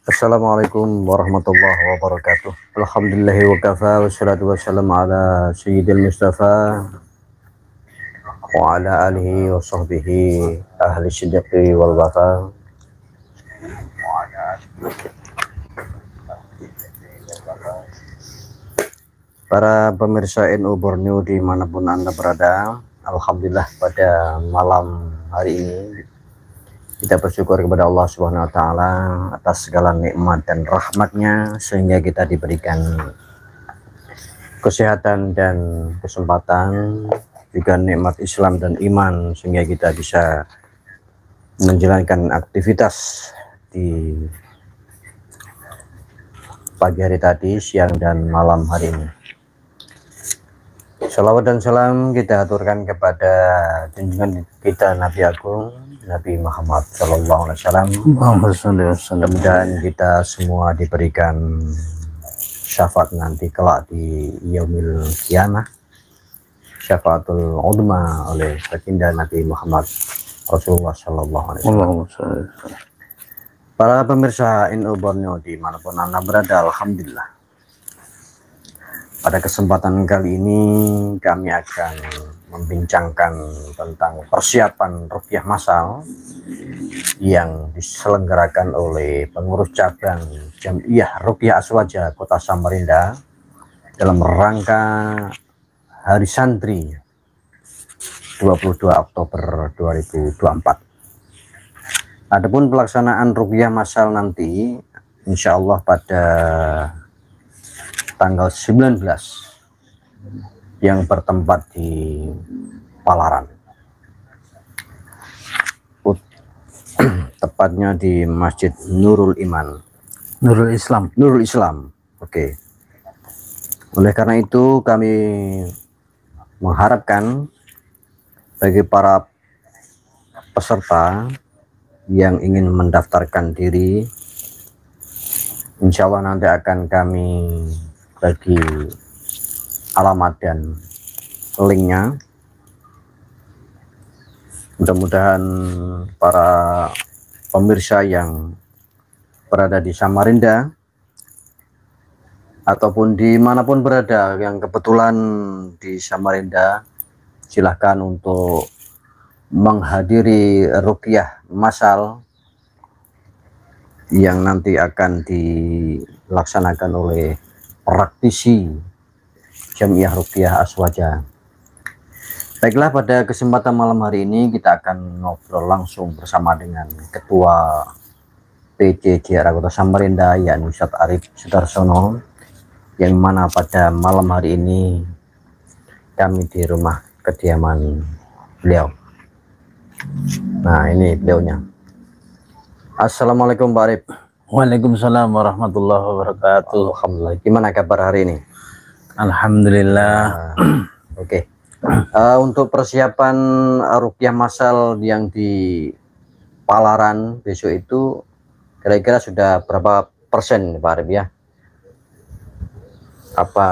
Assalamualaikum warahmatullahi wabarakatuh. Alhamdulillahi wa kafa wassalatu wassalamu ala sayyidil mustafa wa ala alihi wa sahbihi ahli sidqi wal wafa. Para pemirsa NU Borneo dimanapun Anda berada, alhamdulillah pada malam hari ini kita bersyukur kepada Allah Subhanahu wa Ta'ala atas segala nikmat dan rahmatnya, sehingga kita diberikan kesehatan dan kesempatan, juga nikmat Islam dan iman, sehingga kita bisa menjalankan aktivitas di pagi hari tadi, siang dan malam hari ini. Salawat dan salam kita aturkan kepada junjungan kita Nabi Agung Nabi Muhammad Sallallahu Alaihi Wasallam. Mudah-mudahan kita semua diberikan syafaat nanti kelak di yaumil kiamah, syafaatul udma oleh baginda Nabi Muhammad Rasulullah Sallallahu Alaihi Wasallam. Para pemirsa NU Borneo dimanapun Anda berada, alhamdulillah pada kesempatan kali ini kami akan membincangkan tentang persiapan ruqyah massal yang diselenggarakan oleh pengurus cabang Jamiah Ruqyah Aswaja Kota Samarinda dalam rangka Hari Santri 22 Oktober 2024. Adapun pelaksanaan ruqyah massal nanti insya Allah pada tanggal 19 yang bertempat di Palaran, tepatnya di Masjid Nurul Islam. Oke. Oleh karena itu kami mengharapkan bagi para peserta yang ingin mendaftarkan diri, insya Allah nanti akan kami bagi alamat dan linknya. Mudah-mudahan para pemirsa yang berada di Samarinda ataupun dimanapun berada yang kebetulan di Samarinda, silahkan untuk menghadiri ruqyah massal yang nanti akan dilaksanakan oleh praktisi Jamiah Ruqyah Aswaja. Baiklah, pada kesempatan malam hari ini kita akan ngobrol langsung bersama dengan Ketua PJJRA Kota Samarinda, yakni Ustadz Arif Sudarsono, yang mana pada malam hari ini kami di rumah kediaman beliau. Nah, ini beliaunya. Assalamualaikum Pak Arif. Waalaikumsalam warahmatullahi wabarakatuh. Alhamdulillah. Gimana kabar hari ini? Alhamdulillah. Oke. Untuk persiapan ruqyah massal yang di Palaran besok itu kira-kira sudah berapa persen Pak Arif ya? Apa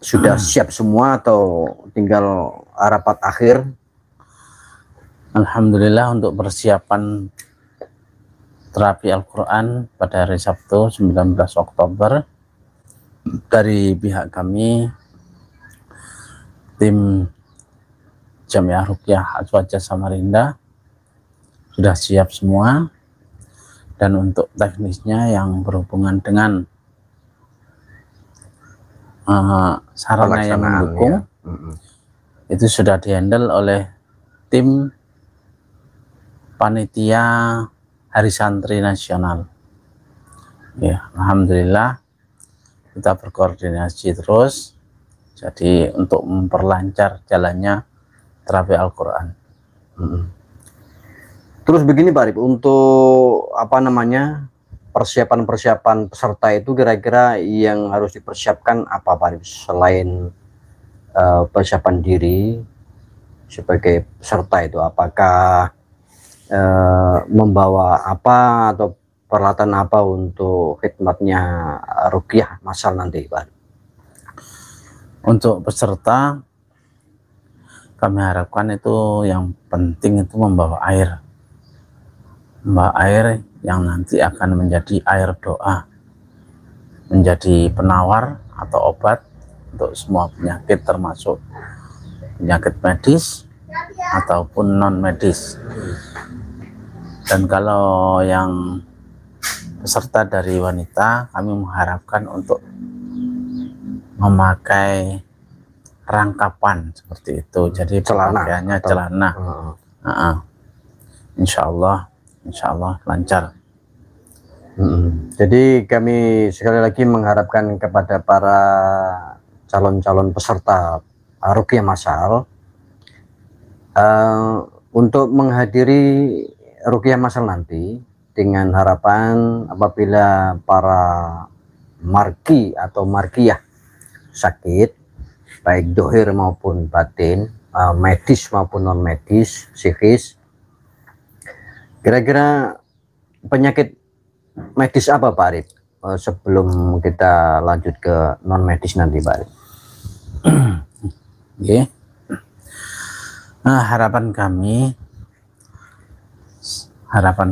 sudah siap semua atau tinggal rapat akhir? Alhamdulillah, untuk persiapan terapi Al-Quran pada hari Sabtu 19 Oktober dari pihak kami, tim Jamiah Ruqyah Aswaja Samarinda, sudah siap semua. Dan untuk teknisnya yang berhubungan dengan sarana yang mendukung ya, itu sudah dihandle oleh tim panitia Hari Santri Nasional. Ya, alhamdulillah kita berkoordinasi terus, jadi untuk memperlancar jalannya terapi Al-Quran. Terus begini Pak Arif, untuk apa namanya persiapan peserta itu kira-kira yang harus dipersiapkan apa Pak Arif, selain persiapan diri sebagai peserta itu? Apakah membawa apa atau peralatan apa untuk khidmatnya ruqyah massal nanti Pak? Untuk peserta kami harapkan itu yang penting itu membawa air yang nanti akan menjadi air doa, menjadi penawar atau obat untuk semua penyakit, termasuk penyakit medis ataupun non medis. Dan kalau yang peserta dari wanita, kami mengharapkan untuk memakai rangkapan seperti itu, jadi pakaiannya celana. Insya Allah lancar. Jadi kami sekali lagi mengharapkan kepada para calon-calon peserta ruqyah massal untuk menghadiri ruqyah massal nanti, dengan harapan apabila para marki atau markiyah sakit, baik dohir maupun batin, medis maupun non medis, psikis, kira-kira penyakit medis apa Pak Arif sebelum kita lanjut ke non medis nanti Pak Arif? Okay. Nah, harapan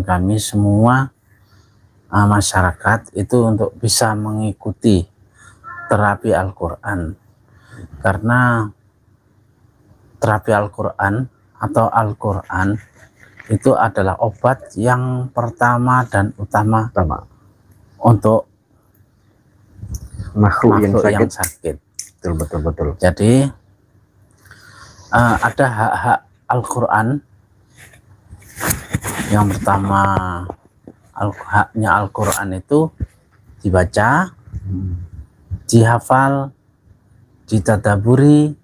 kami semua masyarakat itu untuk bisa mengikuti terapi Al-Quran, karena terapi Al-Quran atau Al-Quran itu adalah obat yang pertama dan utama untuk makhluk yang sakit. Betul. Jadi ada hak-hak Al-Quran. Yang pertama, haknya Al-Quran itu dibaca, dihafal, ditadaburi,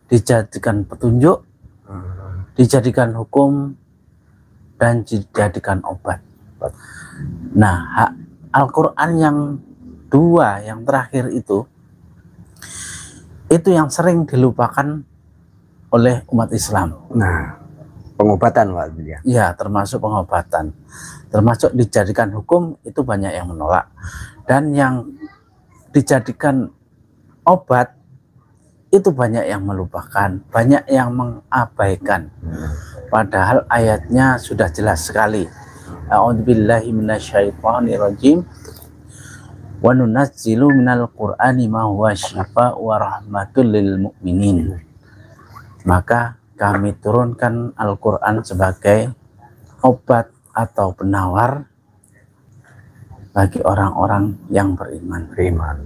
dijadikan petunjuk, dijadikan hukum, dan dijadikan obat. Nah, hak Al-Quran yang dua, yang terakhir itu yang sering dilupakan oleh umat Islam. Nah, pengobatan Pak. Ya, termasuk pengobatan, termasuk dijadikan hukum, itu banyak yang menolak, dan yang dijadikan obat itu banyak yang melupakan, banyak yang mengabaikan, padahal ayatnya sudah jelas sekali. A'udzubillahi minasyaitonirrajim. Wa nunazzilu minal qur'ani ma huwa syifaa'un wa rahmatul lil mu'minin. Maka kami turunkan Al-Quran sebagai obat atau penawar bagi orang-orang yang beriman.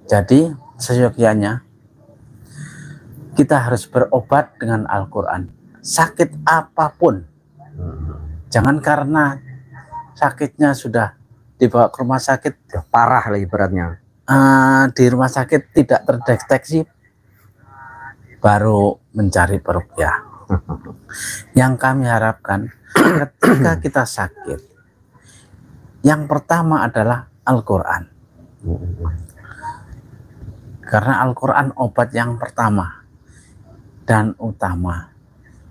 Jadi seyogyanya kita harus berobat dengan Al-Quran, sakit apapun. Jangan karena sakitnya sudah dibawa ke rumah sakit, parah lagi beratnya, di rumah sakit tidak terdeteksi, baru mencari peruqyah. Yang kami harapkan ketika kita sakit, yang pertama adalah Al-Quran, karena Al-Quran obat yang pertama dan utama.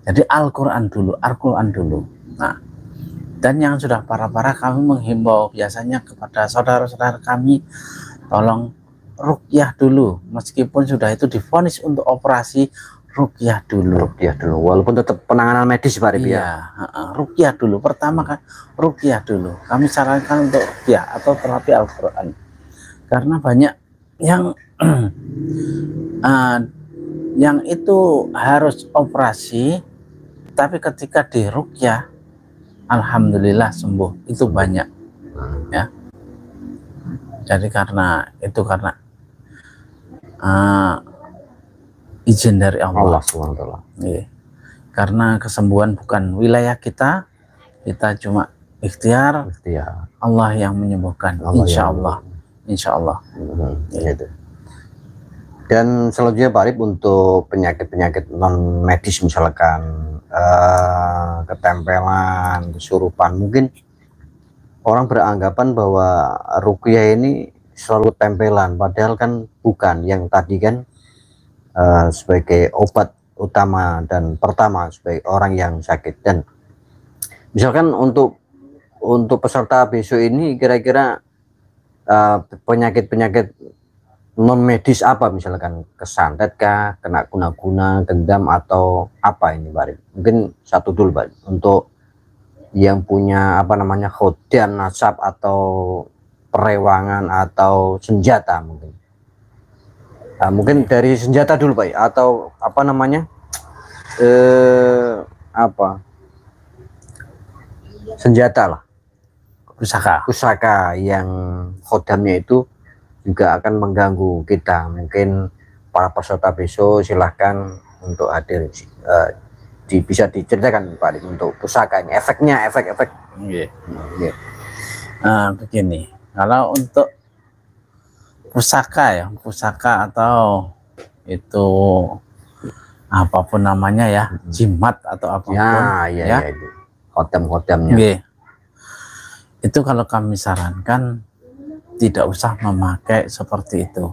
Jadi Al-Quran dulu. Nah, dan yang sudah parah-parah, kami menghimbau biasanya kepada saudara-saudara kami, tolong ruqyah dulu, meskipun sudah itu divonis untuk operasi, ruqyah dulu, walaupun tetap penanganan medis Pak Arif. Iya, ruqyah dulu. Pertama kan ruqyah dulu. Kami sarankan untuk ruqyah atau terapi Al-Quran, karena banyak yang yang itu harus operasi, tapi ketika di ruqyah alhamdulillah sembuh, itu banyak ya. Jadi karena izin dari Allah SWT. Karena kesembuhan bukan wilayah kita cuma ikhtiar. Allah yang menyembuhkan, insya Allah. Gitu. Dan selanjutnya Pak Arif, untuk penyakit-penyakit non medis, misalkan ketempelan, kesurupan, mungkin orang beranggapan bahwa ruqyah ini selalu tempelan, padahal kan bukan. Yang tadi kan sebagai obat utama dan pertama sebagai orang yang sakit. Dan misalkan untuk peserta besok ini, kira-kira penyakit-penyakit non medis apa, misalkan kesantet kah, kena guna-guna, gendam, atau apa ini Pak Arif? Mungkin satu dulu Pak, untuk yang punya apa namanya khodan, nasab atau perewangan atau senjata mungkin. Nah, mungkin dari senjata dulu Pak, atau apa namanya apa senjata lah, pusaka yang khodamnya itu juga akan mengganggu kita. Mungkin para peserta besok silahkan untuk hadir, bisa diceritakan Pak untuk pusaka ini, efeknya, efek-efek. Begini, kalau untuk pusaka ya, pusaka atau itu apapun namanya ya, jimat atau apapun ya, itu khodam-khodamnya. Itu kalau kami sarankan tidak usah memakai seperti itu,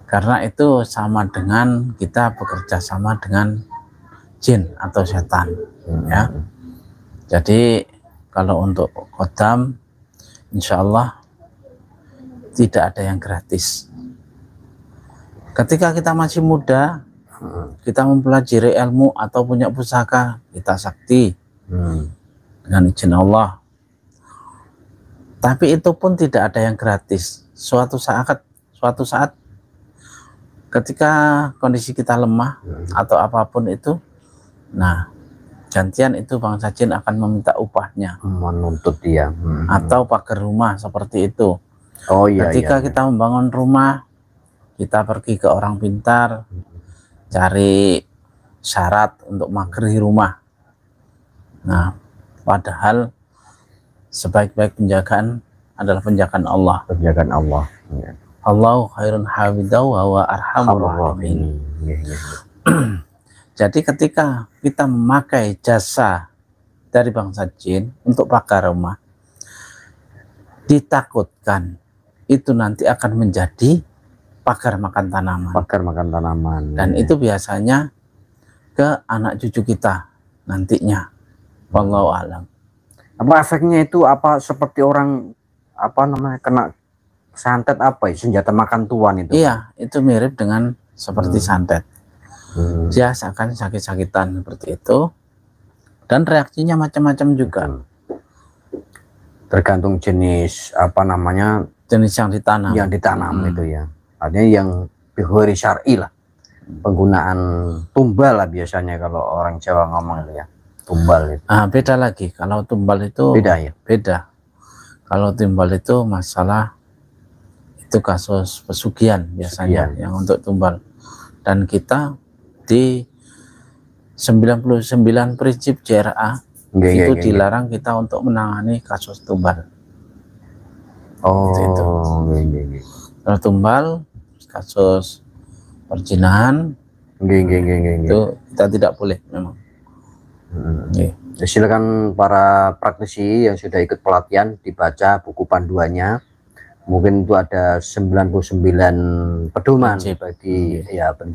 karena itu sama dengan kita bekerja sama dengan jin atau setan, ya. Jadi kalau untuk khodam, insya Allah tidak ada yang gratis. Ketika kita masih muda, kita mempelajari ilmu atau punya pusaka, kita sakti dengan izin Allah. Tapi itu pun tidak ada yang gratis. Suatu saat ketika kondisi kita lemah atau apapun itu, nah gantian itu bangsa jin akan meminta upahnya, menuntut dia, atau pagar rumah seperti itu. Ketika iya. kita membangun rumah, kita pergi ke orang pintar, cari syarat untuk magri rumah. Nah, padahal sebaik-baik penjagaan adalah penjagaan Allah. Penjagaan Allah. Ya. Allahu khairun hafidzau wa huwa arhamur rahimin. Jadi ketika kita memakai jasa dari bangsa jin untuk pagar rumah, ditakutkan itu nanti akan menjadi pagar makan tanaman. Pagar makan tanaman. Dan itu biasanya ke anak cucu kita nantinya. Wallahu alam. Apa efeknya itu, apa seperti orang apa namanya kena santet, apa ya, senjata makan tuan itu? Iya, itu mirip dengan seperti santet. Dia akan sakit-sakitan seperti itu, dan reaksinya macam-macam juga. Tergantung jenis apa namanya, jenis yang ditanam. Yang ditanam itu ya. Artinya yang bihuri syar'i lah. Penggunaan tumbal lah biasanya kalau orang Jawa ngomong itu ya. Tumbal itu. Beda lagi. Kalau tumbal itu beda ya. Beda. Kalau tumbal itu masalah itu kasus pesugihan biasanya yang untuk tumbal. Dan kita di 99 prinsip JRA itu dilarang kita untuk menangani kasus tumbal. Itu. Kalau tumbal, kasus perjinahan, itu kita tidak boleh memang. Silakan para praktisi yang sudah ikut pelatihan dibaca buku panduannya. Mungkin itu ada 99 pedoman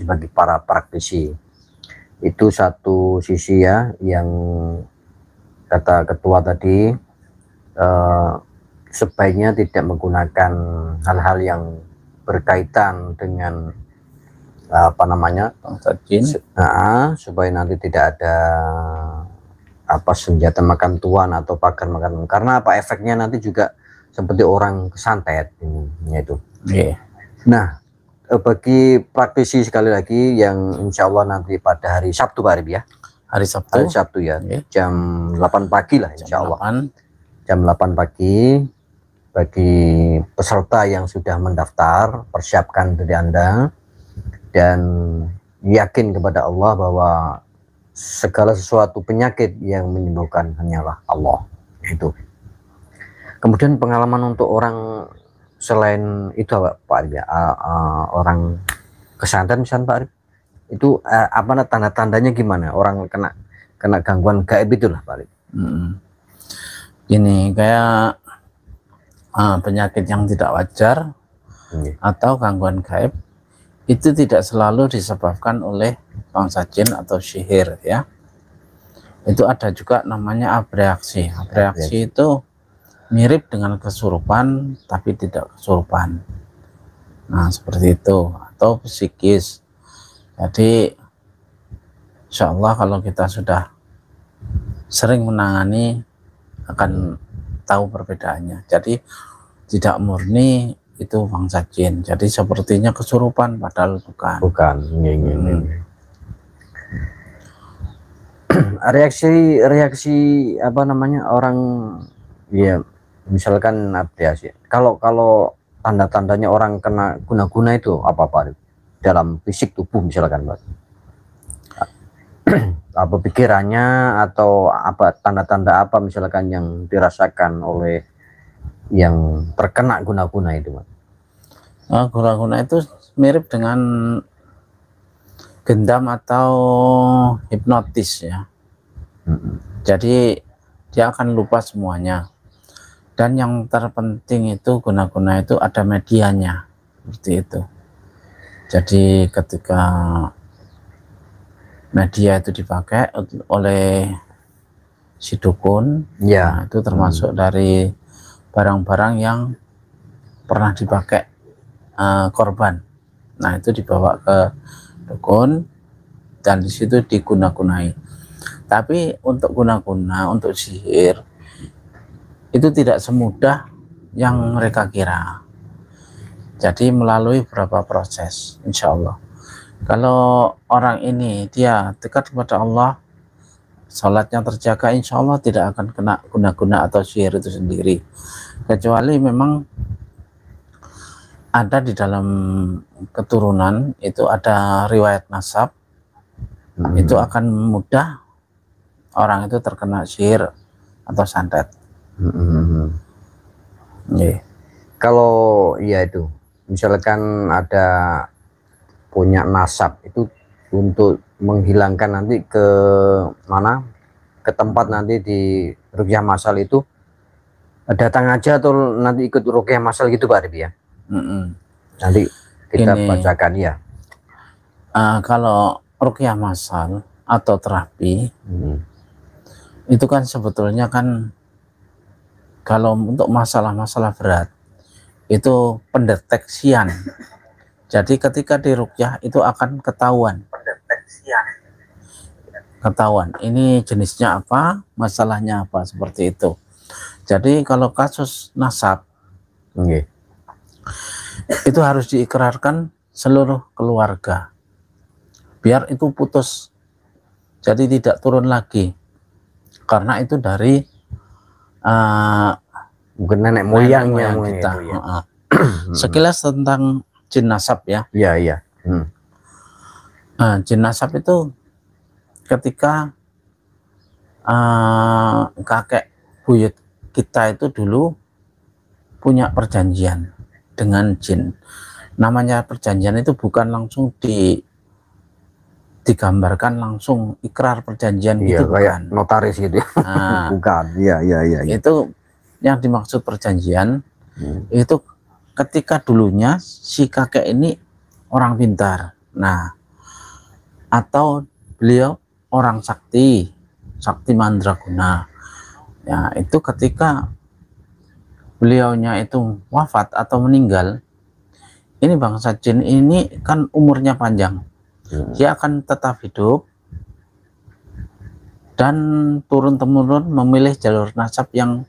bagi para praktisi. Itu satu sisi ya, yang kata ketua tadi, sebaiknya tidak menggunakan hal-hal yang berkaitan dengan apa namanya supaya nanti tidak ada apa senjata makan tuan atau pagar makan, karena apa efeknya nanti juga seperti orang kesantet itu. Nah, bagi praktisi sekali lagi yang insya Allah nanti pada hari Sabtu Pak Arif ya, hari Sabtu ya, jam 8 pagi lah insya Allah, jam 8 pagi. Bagi peserta yang sudah mendaftar, persiapkan diri Anda dan yakin kepada Allah bahwa segala sesuatu penyakit yang menyembuhkan hanyalah Allah. Itu. Kemudian pengalaman untuk orang selain itu Pak Arif ya, orang kesantet misalnya Pak Arif, itu apa tanda-tandanya gimana orang kena gangguan gaib itulah Pak Arif? Ini kayak penyakit yang tidak wajar atau gangguan gaib itu tidak selalu disebabkan oleh bangsa jin atau sihir ya. Itu ada juga namanya abreaksi. Abreaksi itu mirip dengan kesurupan tapi tidak kesurupan. Nah seperti itu, atau psikis. Jadi insya Allah kalau kita sudah sering menangani akan tahu perbedaannya. Jadi tidak murni itu bangsa jin. Jadi sepertinya kesurupan padahal bukan. Bukan. Reaksi apa namanya orang ya, misalkan apa sih, kalau tanda-tandanya orang kena guna-guna itu apa dalam fisik tubuh misalkan, Pak? Apa pikirannya atau apa tanda-tanda apa misalkan yang dirasakan oleh yang terkena guna-guna itu, Pak? Guna-guna itu mirip dengan gendam atau hipnotis ya. Jadi dia akan lupa semuanya. Dan yang terpenting itu guna-guna itu ada medianya, seperti itu. Jadi ketika media itu dipakai oleh si dukun, ya, nah, itu termasuk dari barang-barang yang pernah dipakai korban. Nah, itu dibawa ke dukun dan disitu diguna-gunai. Tapi untuk guna-guna, untuk sihir itu tidak semudah yang mereka kira. Jadi melalui beberapa proses, insya Allah. Kalau orang ini dia dekat kepada Allah, sholatnya terjaga, insya Allah tidak akan kena guna-guna atau sihir itu sendiri. Kecuali memang ada di dalam keturunan itu ada riwayat nasab, itu akan mudah orang itu terkena sihir atau santet. Kalau ya itu misalkan ada punya nasab itu untuk menghilangkan nanti ke mana, ke tempat nanti di ruqyah masal itu datang aja atau nanti ikut ruqyah masal gitu, Pak Arif ya? Nanti kita bacakan ya. Kalau ruqyah masal atau terapi itu kan sebetulnya kan kalau untuk masalah-masalah berat itu pendeteksian. Jadi ketika diruqyah itu akan ketahuan. Ketahuan ini jenisnya apa, masalahnya apa, seperti itu. Jadi kalau kasus nasab itu harus diikrarkan seluruh keluarga biar itu putus, jadi tidak turun lagi, karena itu dari mungkin nenek moyangnya kita. Itu, ya. Sekilas tentang jin nasab ya. Iya. Jin nasab itu ketika kakek buyut kita itu dulu punya perjanjian dengan jin. Namanya perjanjian itu bukan langsung digambarkan langsung ikrar perjanjian gitu, kayak bukan notaris gitu ya. Bukan. Iya. Itu yang dimaksud perjanjian itu ketika dulunya si kakek ini orang pintar, nah atau beliau orang sakti mandraguna, ya itu ketika beliaunya itu wafat atau meninggal, ini bangsa jin ini kan umurnya panjang, dia akan tetap hidup dan turun-temurun memilih jalur nasab yang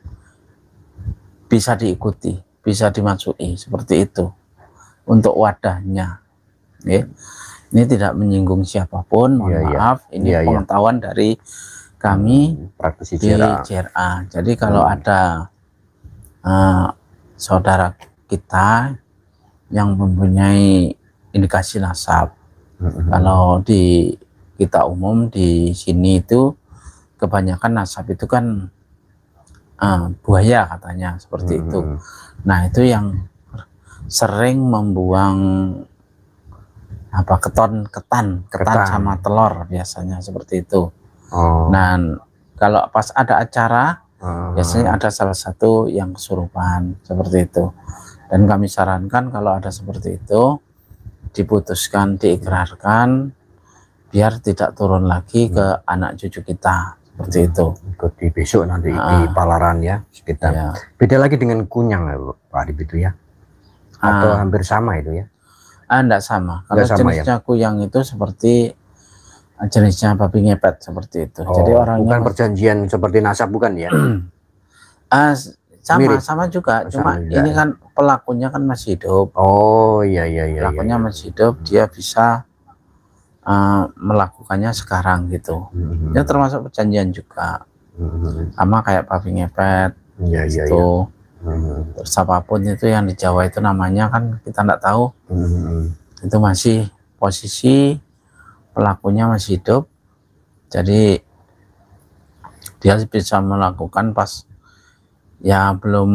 bisa diikuti, bisa dimasuki, seperti itu untuk wadahnya. Ini tidak menyinggung siapapun, mohon maaf, ini pengetahuan dari kami praktisi di JRA. Jadi kalau ada saudara kita yang mempunyai indikasi nasab, kalau di kita umum di sini itu kebanyakan nasab itu kan buaya katanya, seperti itu. Nah itu yang sering membuang ketan sama telur biasanya, seperti itu. Nah kalau pas ada acara biasanya ada salah satu yang kesurupan, seperti itu. Dan kami sarankan kalau ada seperti itu diputuskan, diikrarkan biar tidak turun lagi ke anak cucu kita, seperti itu. Ikuti besok nanti di Palaran ya sekitar. Beda lagi dengan kunyang Pak Arif itu ya, atau hampir sama itu ya? Enggak sama. Kalau jenisnya kuyang itu seperti jenisnya babi ngepet seperti itu. Oh, jadi orangnya bukan perjanjian seperti nasab, bukan ya? sama Mirip. sama juga, cuma Sama juga, ini ya. kan pelakunya kan masih hidup. Oh iya iya iya. Pelakunya iya. masih hidup, dia bisa melakukannya sekarang gitu. Ya termasuk perjanjian juga, sama kayak babi ngepet Iya iya iya. itu. Terus apapun itu yang di Jawa itu namanya kan kita nggak tahu, itu masih posisi pelakunya masih hidup, jadi dia bisa melakukan pas ya belum,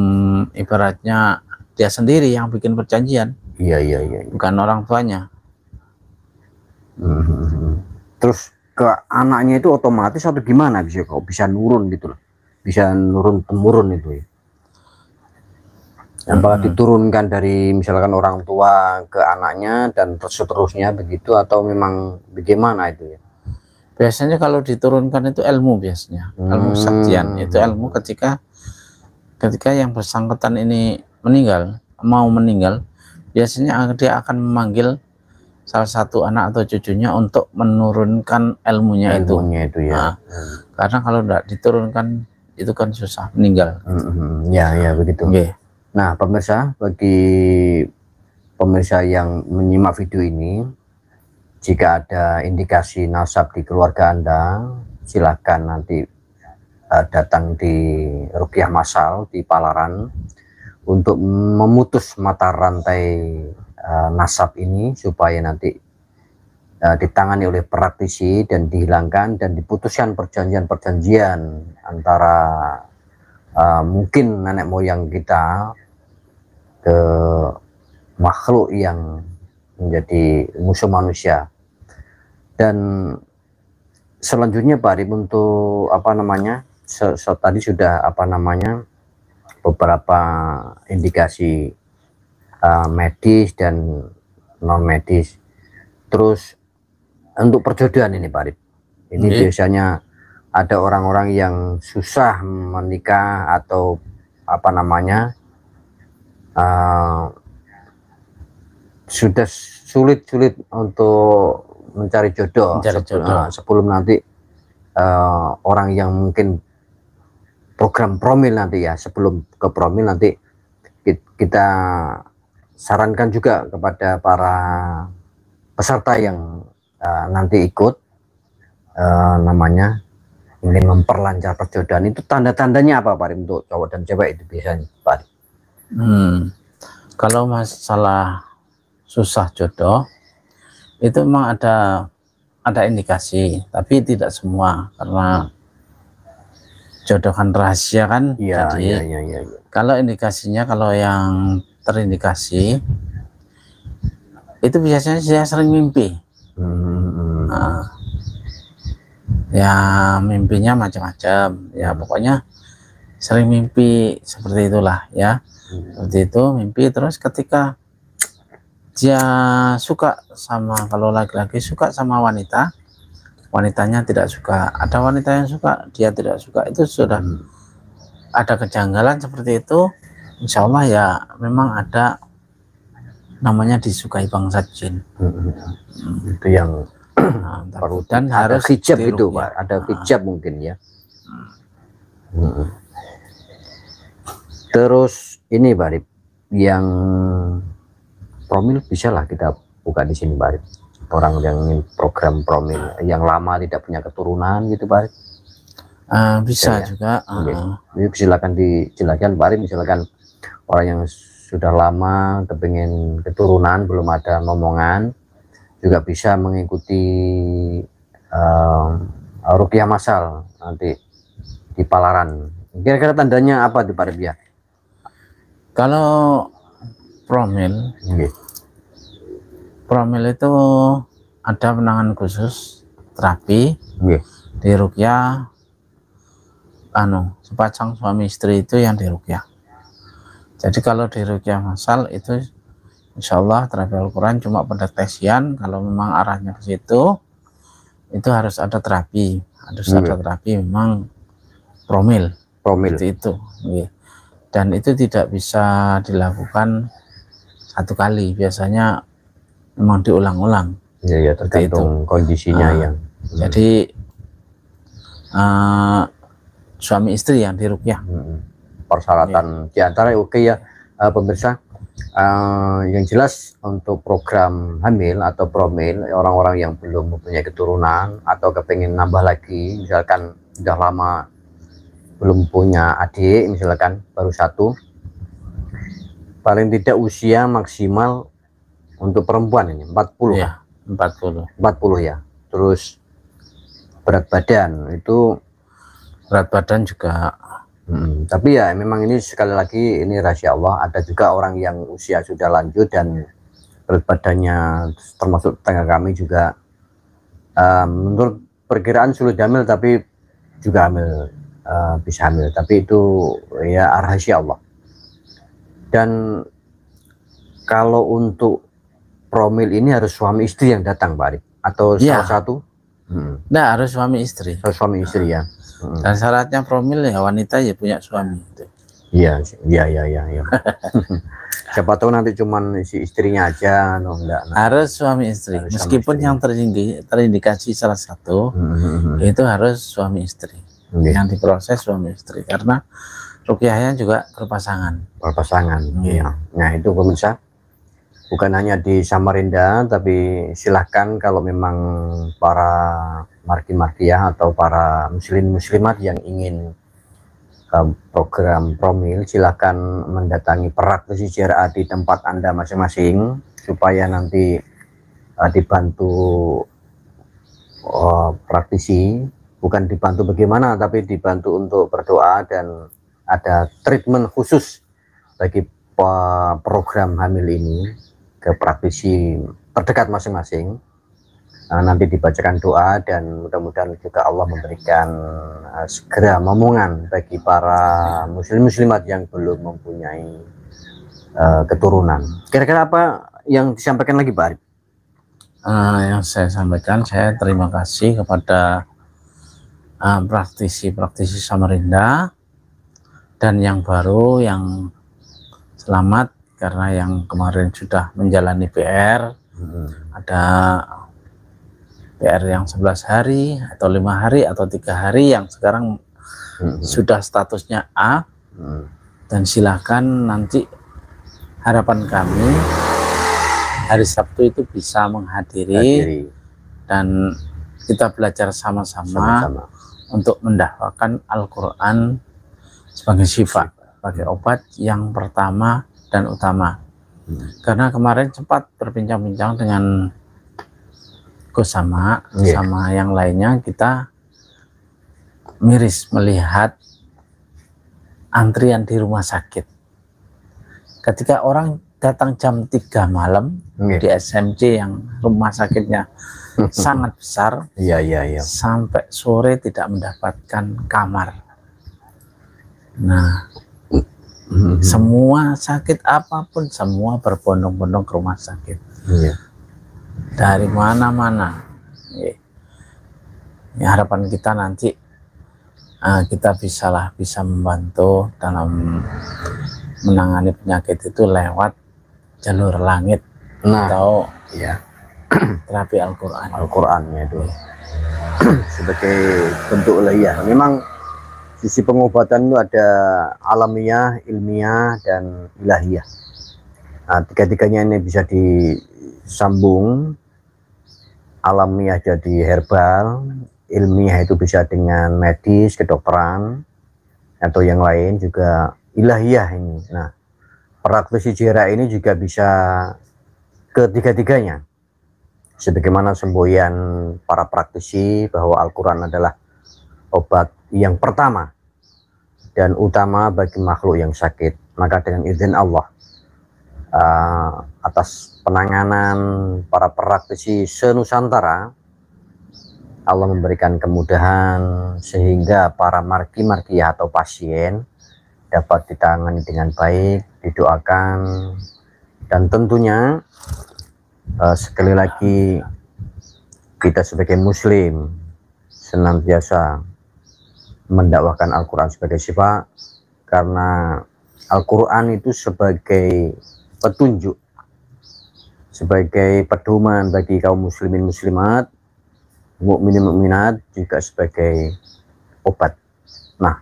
ibaratnya dia sendiri yang bikin perjanjian, Iya iya iya. bukan orang tuanya. Terus ke anaknya itu otomatis atau gimana bisa kok bisa nurun gitu loh, bisa nurun temurun itu ya? Apakah diturunkan dari misalkan orang tua ke anaknya dan seterusnya begitu, atau memang bagaimana itu ya? Biasanya kalau diturunkan itu ilmu, biasanya ilmu kesaktian. Itu ilmu ketika yang bersangkutan ini mau meninggal, biasanya dia akan memanggil salah satu anak atau cucunya untuk menurunkan ilmunya itu ya. Karena kalau tidak diturunkan itu kan susah meninggal. Ya ya begitu. Nah pemirsa, bagi pemirsa yang menyimak video ini, jika ada indikasi nasab di keluarga Anda, silakan nanti datang di ruqyah massal di Palaran untuk memutus mata rantai nasab ini, supaya nanti ditangani oleh praktisi dan dihilangkan dan diputuskan perjanjian-perjanjian antara mungkin nenek moyang kita ke makhluk yang menjadi musuh manusia. Dan selanjutnya Pak Arif, untuk apa namanya, tadi sudah apa namanya beberapa indikasi medis dan non medis. Terus untuk perjodohan ini Pak Arif, ini biasanya ada orang-orang yang susah menikah atau apa namanya sudah sulit untuk mencari jodoh, sebelum nanti orang yang mungkin program promil nanti ya, sebelum ke promil nanti kita sarankan juga kepada para peserta yang nanti ikut namanya ingin memperlancar perjodohan, itu tanda-tandanya apa Pak, untuk cowok dan cewek itu biasanya Pak? Kalau masalah susah jodoh itu memang ada indikasi, tapi tidak semua, karena jodoh kan rahasia kan. Jadi kalau indikasinya, kalau yang terindikasi itu biasanya dia sering mimpi. Ya mimpinya macam-macam ya, pokoknya sering mimpi seperti itulah ya. Seperti itu mimpi, terus ketika dia suka sama, kalau laki-laki suka sama wanita, wanitanya tidak suka, ada wanita yang suka, dia tidak suka, itu sudah ada kejanggalan seperti itu, insya Allah ya memang ada namanya disukai bangsa jin. Itu yang perlu, dan harus hijab itu Pak, ada hijab mungkin ya. Terus ini Pak Arif, yang promil bisa lah kita buka di sini Pak Arif. Orang yang ingin program promil yang lama tidak punya keturunan gitu Pak Arif. Bisa ya? Juga. Silakan dijelaskan Pak Arif, misalkan orang yang sudah lama kepingin keturunan belum ada momongan, juga bisa mengikuti ruqyah massal nanti di Palaran. Kira-kira tandanya apa tuh Pak Arif ya? Kalau promil, promil itu ada penanganan khusus terapi di ruqyah, sepasang suami istri itu yang di ruqyah. Jadi kalau di ruqyah massal itu insya Allah terapi Al-Quran cuma pendeteksian. Kalau memang arahnya ke situ, itu harus ada terapi, ada terapi memang promil itu. Dan itu tidak bisa dilakukan satu kali, biasanya memang diulang-ulang. Ya tergantung kondisinya yang Jadi suami istri yang diruqyah. Persyaratan diantara oke ya pemirsa. Yang jelas untuk program hamil atau promil, orang-orang yang belum mempunyai keturunan atau kepengen nambah lagi, misalkan sudah lama belum punya adik, misalkan baru satu, paling tidak usia maksimal untuk perempuan ini 40 ya, 40 ya. Terus berat badan itu, berat badan juga tapi ya memang ini sekali lagi ini rahasia Allah. Ada juga orang yang usia sudah lanjut dan berat badannya termasuk tetangga kami juga menurut perkiraan sulit hamil, tapi juga hamil, bisa hamil, tapi itu ya rahasia Allah. Dan kalau untuk promil ini harus suami istri yang datang Pak Arif, atau ya, salah satu? Nah, harus suami istri. Harus suami istri ya. Dan syaratnya promil ya wanita ya punya suami. Iya. Siapa tahu nanti cuman si istrinya aja, enggak. Harus suami istri. Harus meskipun yang terindikasi salah satu, itu harus suami istri. Yang diproses suami istri, karena ruqyahnya juga berpasangan. Iya. Nah itu pemirsa, bukan hanya di Samarinda, tapi silahkan kalau memang para marki-markiah atau para muslimat yang ingin program promil, silahkan mendatangi praktisi JRA di tempat Anda masing-masing, supaya nanti dibantu praktisi, bukan dibantu bagaimana, tapi dibantu untuk berdoa, dan ada treatment khusus bagi program hamil ini ke praktisi terdekat masing-masing. Nanti dibacakan doa, dan mudah-mudahan juga Allah memberikan segera momongan bagi para muslimat yang belum mempunyai keturunan. Kira-kira apa yang disampaikan lagi Pak Arif? Yang saya sampaikan, saya terima kasih kepada praktisi Samarinda, dan yang baru yang selamat karena yang kemarin sudah menjalani PR. Ada PR yang 11 hari atau 5 hari atau 3 hari, yang sekarang sudah statusnya A. Dan silakan nanti, harapan kami hari Sabtu itu bisa menghadiri dan kita belajar sama-sama untuk mendakwakan Al-Quran sebagai syifa, sebagai obat yang pertama dan utama. Karena kemarin sempat berbincang-bincang dengan sama yang lainnya, kita miris melihat antrian di rumah sakit. Ketika orang datang jam 3 malam di SMC yang rumah sakitnya sangat besar, sampai sore tidak mendapatkan kamar. Nah, semua sakit apapun, semua berbondong-bondong ke rumah sakit. Dari mana-mana. Ya, harapan kita nanti kita bisa membantu dalam menangani penyakit itu lewat jalur langit atau terapi Al-Qurannya itu sebagai bentuk ilahiyah. Memang sisi pengobatan itu ada alamiah, ilmiah, dan ilahiyah. Nah, tiga-tiganya ini bisa disambung. Alamiah jadi herbal, ilmiah itu bisa dengan medis, kedokteran, atau yang lain, juga ilahiyah ini. Nah, praktisi JRA ini juga bisa ketiga-tiganya. Sebagaimana semboyan para praktisi bahwa Al-Quran adalah obat yang pertama dan utama bagi makhluk yang sakit, maka dengan izin Allah, atas penanganan para praktisi senusantara, Allah memberikan kemudahan sehingga para marki-markiyah atau pasien dapat ditangani dengan baik, didoakan, dan tentunya sekali lagi kita sebagai muslim senantiasa mendakwahkan Al-Quran sebagai syifa, karena Al-Quran itu sebagai petunjuk, sebagai pedoman bagi kaum muslimin muslimat mukminin mukminat juga sebagai obat. Nah,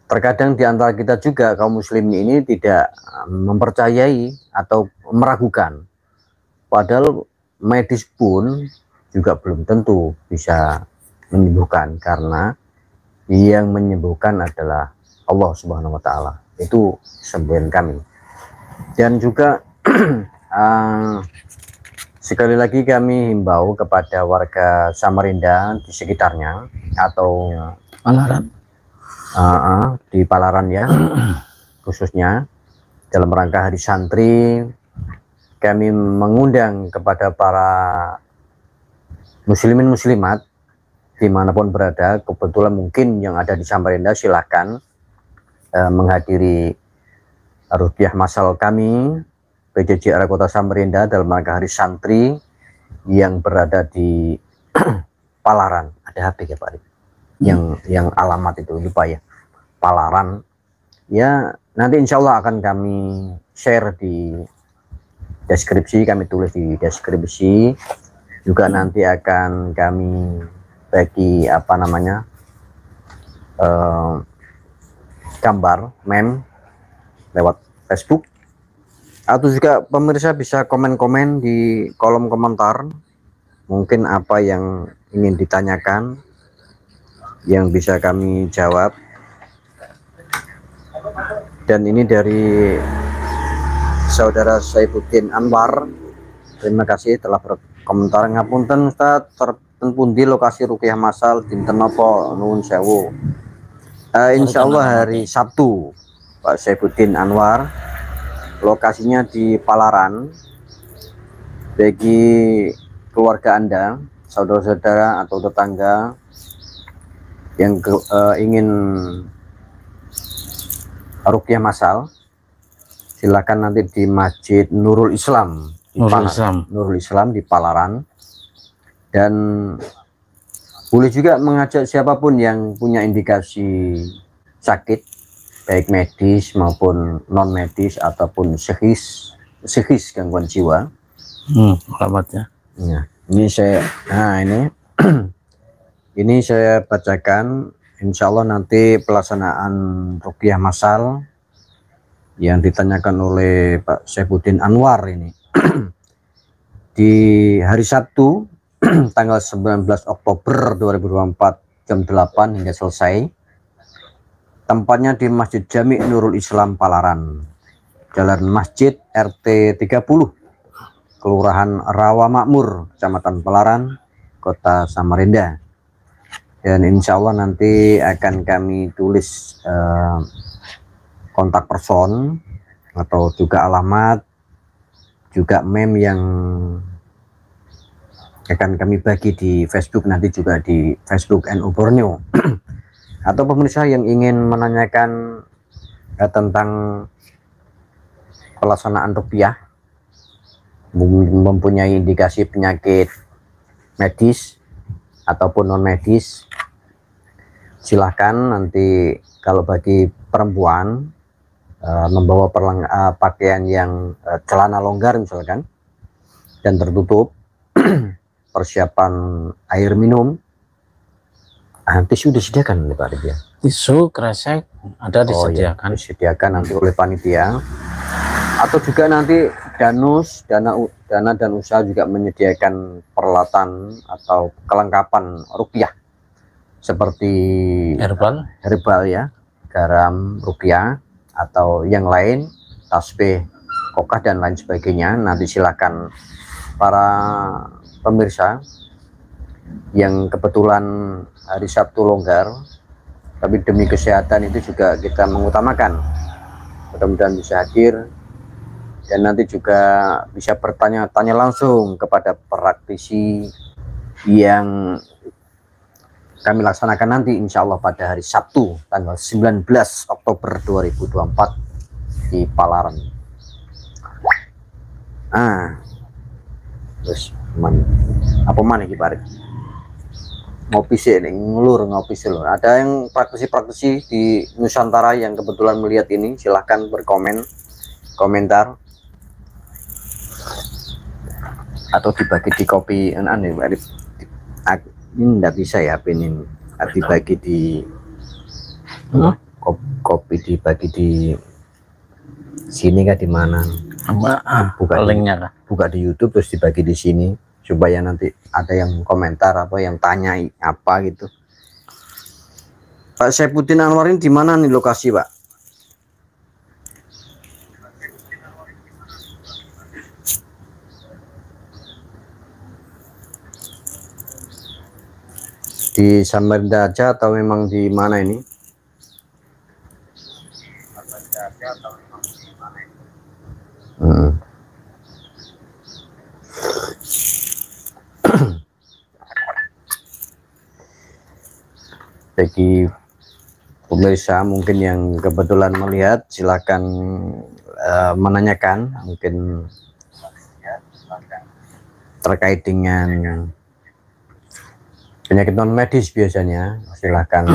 terkadang di antara kita juga kaum muslimin ini tidak mempercayai atau meragukan. Padahal medis pun juga belum tentu bisa menyembuhkan, karena yang menyembuhkan adalah Allah Subhanahu wa taala. Itu semboyan kami. Dan juga sekali lagi kami himbau kepada warga Samarinda di sekitarnya atau Palaran. Di Palaran ya, khususnya dalam rangka Hari Santri, kami mengundang kepada para muslimin muslimat dimanapun berada. Kebetulan mungkin yang ada di Samarinda, silahkan menghadiri ruqyah masal kami PJJ Area Kota Samarinda dalam rangka Hari Santri yang berada di Palaran. Ada HP ya Pak Arif? Yang alamat itu lupa ya, Palaran ya. Nanti insya Allah akan kami share di deskripsi, kami tulis di deskripsi juga. Nanti akan kami bagi apa namanya gambar meme lewat Facebook, atau juga pemirsa bisa komen-komen di kolom komentar mungkin apa yang ingin ditanyakan yang bisa kami jawab. Dan ini dari saudara Saifuddin Anwar, terima kasih telah berkomentar. Ngapunten Ustaz, ten pundi lokasi ruqyah masal dinten napa nuwun sewu? Insya Allah hari Sabtu Pak Saifuddin Anwar. Lokasinya di Palaran. Bagi keluarga Anda, saudara-saudara atau tetangga yang ingin ruqyah masal, silakan nanti di Masjid Nurul Islam di Nurul Islam di Palaran. Dan boleh juga mengajak siapapun yang punya indikasi sakit, baik medis maupun non medis ataupun psikis gangguan jiwa. Alamatnya Ya, ini saya ini saya bacakan. Insya Allah nanti pelaksanaan ruqyah masal yang ditanyakan oleh Pak Saifuddin Anwar ini di hari Sabtu tanggal 19 Oktober 2024 jam 8 hingga selesai. Tempatnya di Masjid Jami Nurul Islam Palaran, Jalan Masjid RT 30, Kelurahan Rawa Makmur, Kecamatan Palaran, Kota Samarinda. Dan insya Allah nanti akan kami tulis kontak person atau juga alamat, juga meme yang akan kami bagi di Facebook, nanti juga di Facebook NU Borneo. Atau pemirsa yang ingin menanyakan tentang pelaksanaan ruqyah, mempunyai indikasi penyakit medis ataupun non medis, silahkan nanti. Kalau bagi perempuan membawa pakaian yang celana longgar misalkan dan tertutup, persiapan air minum, tisu disediakan nih Pak Arif ya? tisu kresek ada disediakan. Ya, disediakan nanti oleh panitia, atau juga nanti dana dan usaha juga menyediakan peralatan atau kelengkapan ruqyah seperti herbal ya, garam ruqyah atau yang lain, tasbih, kokah dan lain sebagainya. Nanti silakan para pemirsa yang kebetulan hari Sabtu longgar, tapi demi kesehatan itu juga kita mengutamakan, mudah-mudahan bisa hadir. Dan nanti juga bisa bertanya-tanya langsung kepada praktisi yang kami laksanakan nanti insya Allah pada hari Sabtu tanggal 19 Oktober 2024 di Palaran. Terus apa mana Pak? Ngopi sih, ngelur ngopi sih loh. Ada yang praktisi-praktisi di Nusantara yang kebetulan melihat ini, silahkan komentar atau dibagi di kopi Ini enggak bisa ya pin ini. Dibagi di kopi dibagi di sini kah di mana? Buka linknya kah? Buka di YouTube terus dibagi di sini supaya nanti ada yang komentar apa yang tanya apa gitu. Pak Saifuddin Anwar ini di mana nih lokasi, Pak? Di Samarinda aja atau memang di mana ini? Bagi pemirsa mungkin yang kebetulan melihat silakan menanyakan mungkin terkait dengan penyakit non medis biasanya, silahkan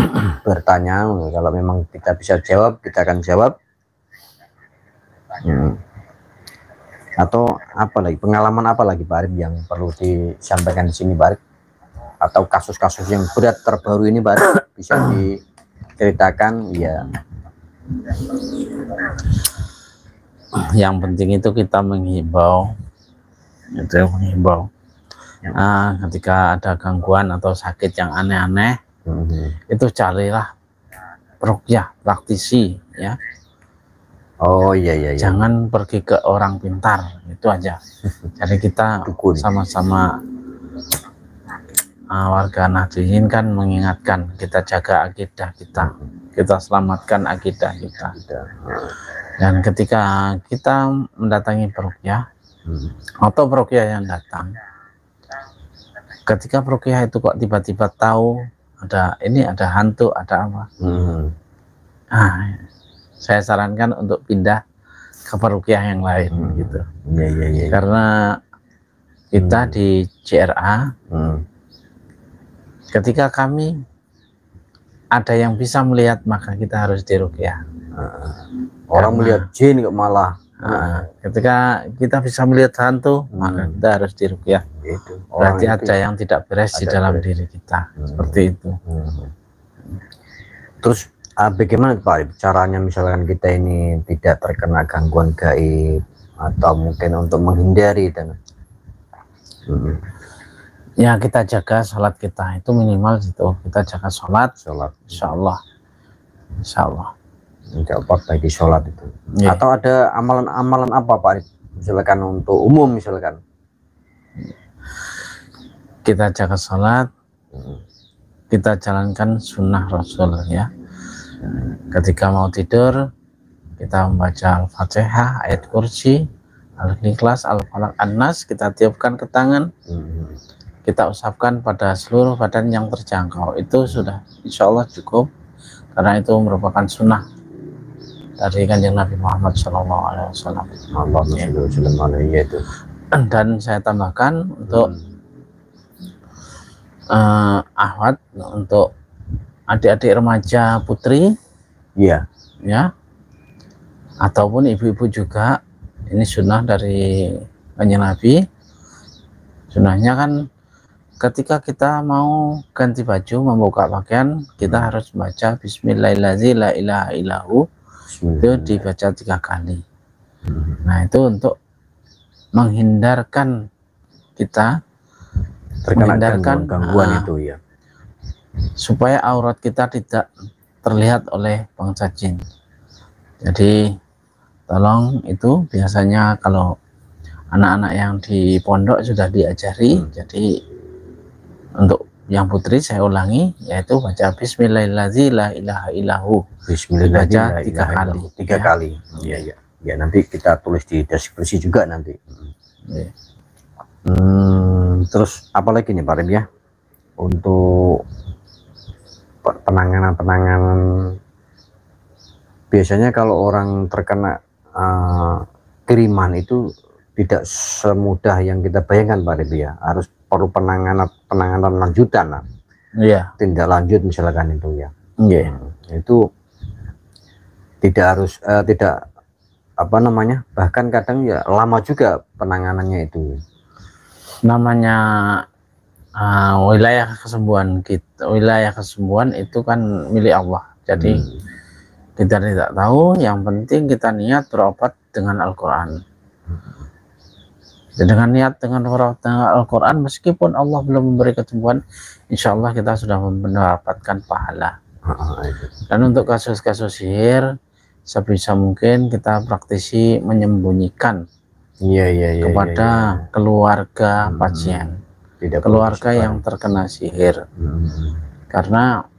bertanya. Kalau memang kita bisa jawab kita akan jawab. Atau apa lagi, pengalaman apa lagi Pak Arif yang perlu disampaikan di sini Pak Arif? Atau kasus-kasus yang berat terbaru ini Pak Arif bisa diceritakan ya? Yang penting itu kita menghimbau, ketika ada gangguan atau sakit yang aneh-aneh, itu carilah ruqyah praktisi ya. Oh iya. Jangan pergi ke orang pintar, itu aja. Jadi kita sama-sama warga Nahdliyin kan mengingatkan kita jaga akidah kita selamatkan akidah kita. Dan ketika kita mendatangi peruqyah atau peruqyah yang datang, ketika peruqyah itu kok tiba-tiba tahu ada hantu, ada apa, saya sarankan untuk pindah ke peruqyah yang lain gitu. Iya. Karena kita di JRA, ketika kami ada yang bisa melihat maka kita harus diruqyah. Orang melihat jin kok malah. Ketika kita bisa melihat hantu maka kita harus diruqyah. Berarti ada yang tidak beres di dalam diri kita. Seperti itu. Terus bagaimana Pak caranya misalkan kita ini tidak terkena gangguan gaib atau mungkin untuk menghindari dan ya kita jaga sholat kita itu minimal gitu, kita jaga sholat insya Allah bagi sholat itu atau ada amalan-amalan apa Pak misalkan untuk umum, misalkan kita jaga sholat, kita jalankan sunnah Rasul ya. Ketika mau tidur kita membaca Al-Fatihah, ayat kursi, Al-Ikhlas, Al-Falaq, An-Nas, kita tiupkan ke tangan, kita usapkan pada seluruh badan yang terjangkau. Itu sudah insya Allah cukup, karena itu merupakan sunnah dari Kanjeng Nabi Muhammad SAW. Dan saya tambahkan untuk ahwat, untuk adik-adik remaja putri ya, ataupun ibu-ibu juga, ini sunnah dari Kanjeng Nabi. Sunnahnya kan ketika kita mau ganti baju, membuka pakaian, kita harus membaca Bismillahirrahmanirrahim, la ilaha illahu, itu dibaca 3 kali. Nah itu untuk menghindarkan kita terkena gangguan itu ya, supaya aurat kita tidak terlihat oleh bangsa jin. Jadi tolong, itu biasanya kalau anak-anak yang di pondok sudah diajari. Jadi untuk yang putri saya ulangi, yaitu baca Bismillahirrahmanirrahim, la ilaha illahu, dibaca 3 kali. 3 kali. Ya nanti kita tulis di deskripsi juga nanti. Terus apalagi nih Pak Rim ya, untuk penanganan biasanya kalau orang terkena kiriman itu tidak semudah yang kita bayangkan Pak Rim ya, harus perlu penanganan lanjutan lah. Tindak lanjut misalkan itu ya. Itu tidak harus tidak apa namanya, bahkan kadang ya lama juga penanganannya itu. Namanya wilayah kesembuhan kita, wilayah kesembuhan itu kan milik Allah. Jadi kita tidak tahu, yang penting kita niat berobat dengan Al-Quran. Dengan niat dengan berobat dengan Al-Quran, meskipun Allah belum memberi kesembuhan, insya Allah kita sudah mendapatkan pahala. Dan untuk kasus-kasus sihir, sebisa mungkin kita praktisi menyembunyikan kepada keluarga pasien, keluarga yang terkena sihir, karena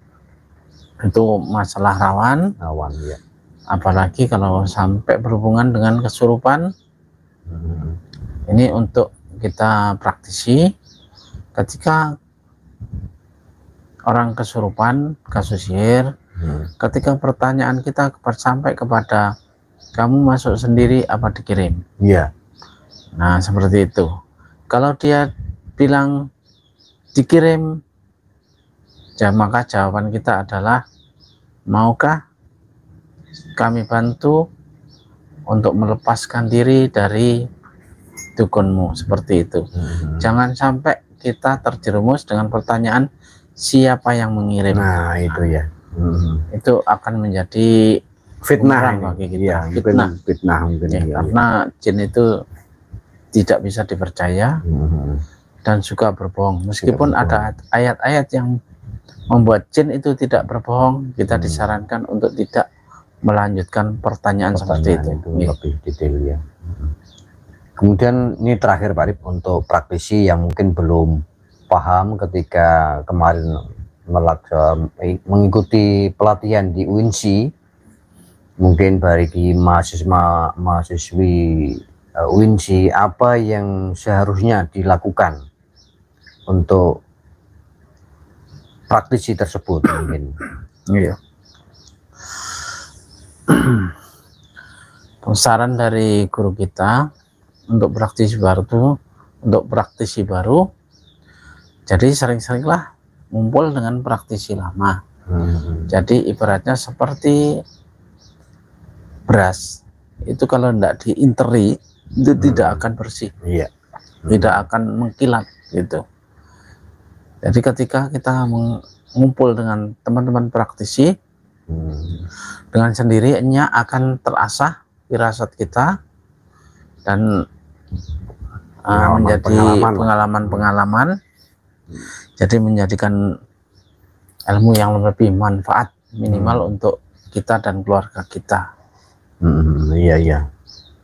itu masalah rawan, ya. Apalagi kalau sampai berhubungan dengan kesurupan. Ini untuk kita praktisi ketika orang kesurupan, kasus sihir, ketika pertanyaan kita sampai kepada kamu masuk sendiri apa dikirim? Iya. Nah, seperti itu. Kalau dia bilang dikirim, maka jawaban kita adalah, maukah kami bantu untuk melepaskan diri dari dukunmu? Seperti itu. Jangan sampai kita terjerumus dengan pertanyaan siapa yang mengirim. Nah, itu ya. Itu akan menjadi fitnah bagi kita. Fitnah mungkin ya, karena jin itu tidak bisa dipercaya dan suka berbohong. Meskipun ada ayat-ayat yang membuat jin itu tidak berbohong, kita disarankan untuk tidak melanjutkan pertanyaan seperti itu. Lebih detail ya. Kemudian ini terakhir Pak Arif, untuk praktisi yang mungkin belum paham ketika kemarin mengikuti pelatihan di UINSI, mungkin bagi mahasiswi UINSI, apa yang seharusnya dilakukan untuk praktisi tersebut mungkin? Iya. Saran dari guru kita untuk praktisi baru, jadi sering-seringlah ngumpul dengan praktisi lama. Jadi ibaratnya seperti beras itu, kalau tidak diinteri itu tidak akan bersih, tidak akan mengkilat gitu. Jadi ketika kita mengumpul dengan teman-teman praktisi, dengan sendirinya akan terasah firasat kita dan menjadi pengalaman-pengalaman, jadi menjadikan ilmu yang lebih manfaat minimal untuk kita dan keluarga kita. Iya.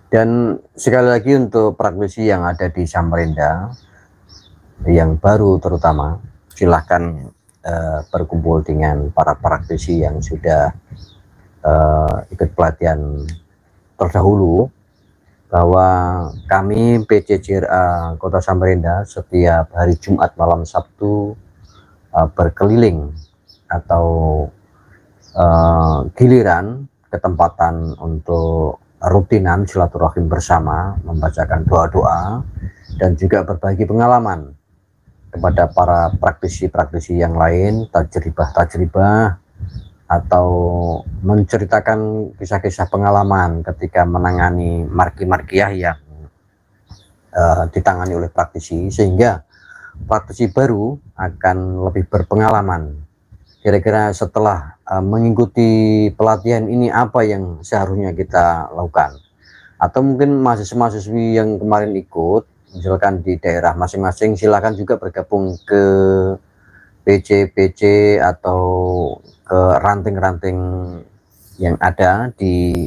Dan sekali lagi untuk praktisi yang ada di Samarinda yang baru terutama, silahkan berkumpul dengan para praktisi yang sudah ikut pelatihan terdahulu, bahwa kami PCJRA Kota Samarinda setiap hari Jumat malam Sabtu berkeliling atau giliran ketempatan untuk rutinan silaturahim bersama, membacakan doa-doa dan juga berbagi pengalaman kepada para praktisi-praktisi yang lain, tajribah atau menceritakan kisah-kisah pengalaman ketika menangani marki-markiyah yang ditangani oleh praktisi, sehingga praktisi baru akan lebih berpengalaman. Kira-kira setelah mengikuti pelatihan ini apa yang seharusnya kita lakukan, atau mungkin mahasiswa-mahasiswi yang kemarin ikut misalkan di daerah masing-masing, silakan juga bergabung ke PC atau ke ranting-ranting yang ada di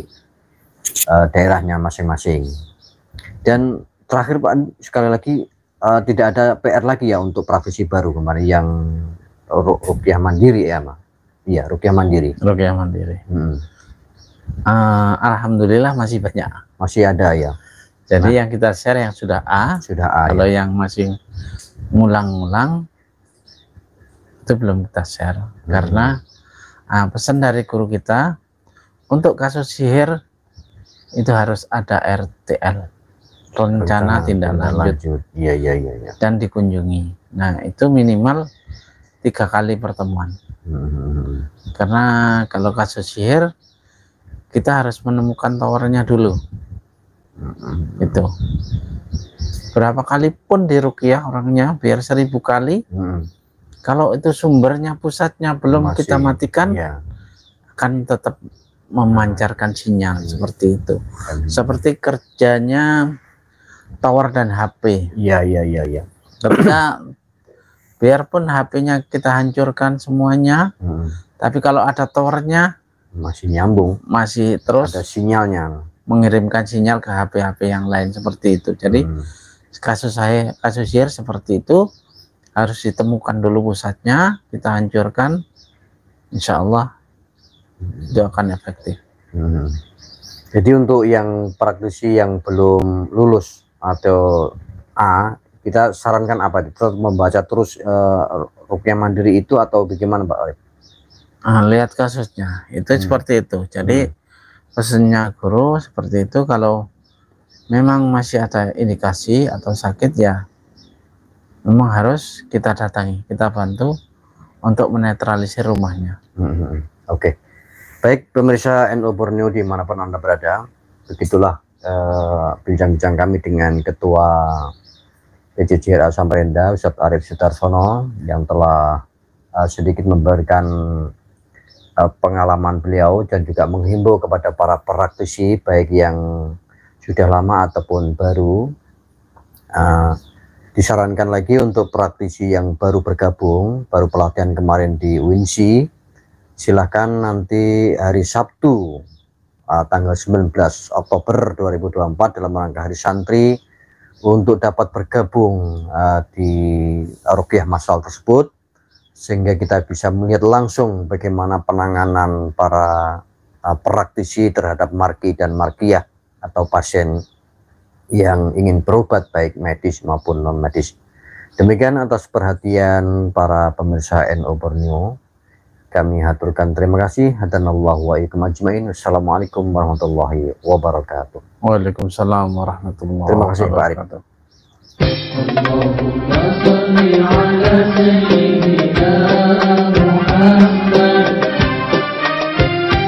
daerahnya masing-masing. Dan terakhir Pak, sekali lagi tidak ada PR lagi ya untuk praktisi baru kemarin yang ruqyah mandiri ya, Mas? Iya, ruqyah mandiri. Alhamdulillah masih banyak. Masih ada ya. Jadi yang kita share yang sudah A. Kalau ya. yang masih ngulang-ngulang itu belum kita share, karena pesan dari guru kita untuk kasus sihir itu harus ada RTL, rencana tindak lanjut. Iya. Dan dikunjungi. Nah, itu minimal 3 kali pertemuan. Karena kalau kasus sihir kita harus menemukan towernya dulu. Itu. berapa kali pun diruqyah orangnya, biar 1000 kali, kalau itu sumbernya, pusatnya belum kita matikan, akan tetap memancarkan sinyal seperti itu. Seperti kerjanya tower dan HP. Iya. Ketika biarpun HP-nya kita hancurkan semuanya, tapi kalau ada towernya masih nyambung, masih terus ada sinyalnya, mengirimkan sinyal ke HP-HP yang lain seperti itu. Jadi kasus sihir seperti itu harus ditemukan dulu pusatnya, kita hancurkan, insya Allah itu akan efektif. Jadi untuk yang praktisi yang belum lulus atau A, kita sarankan apa? Tetap membaca terus ruqyah mandiri itu atau bagaimana, Pak Arif? Lihat kasusnya itu seperti itu. Jadi pesannya guru seperti itu, kalau memang masih ada indikasi atau sakit, ya memang harus kita datangi, kita bantu untuk menetralisir rumahnya. Oke. Baik pemirsa NU Borneo dimanapun Anda berada, begitulah bincang-bincang kami dengan Ketua PJJ Samarinda, Ustadz Arif Sudarsono, yang telah sedikit memberikan pengalaman beliau dan juga menghimbau kepada para praktisi baik yang sudah lama ataupun baru. Disarankan lagi untuk praktisi yang baru bergabung, baru pelatihan kemarin di UINSI, silahkan nanti hari Sabtu tanggal 19 Oktober 2024 dalam rangka Hari Santri untuk dapat bergabung di ruqyah massal tersebut, sehingga kita bisa melihat langsung bagaimana penanganan para praktisi terhadap marki dan markiyah atau pasien yang ingin berobat baik medis maupun non medis. Demikian atas perhatian para pemirsa NU Borneo, kami haturkan terima kasih. Hadanallahu wa iyyakum ajmain. Assalamualaikum warahmatullahi wabarakatuh. Waalaikumsalam warahmatullahi Terima kasih Pak Arif. wabarakatuh.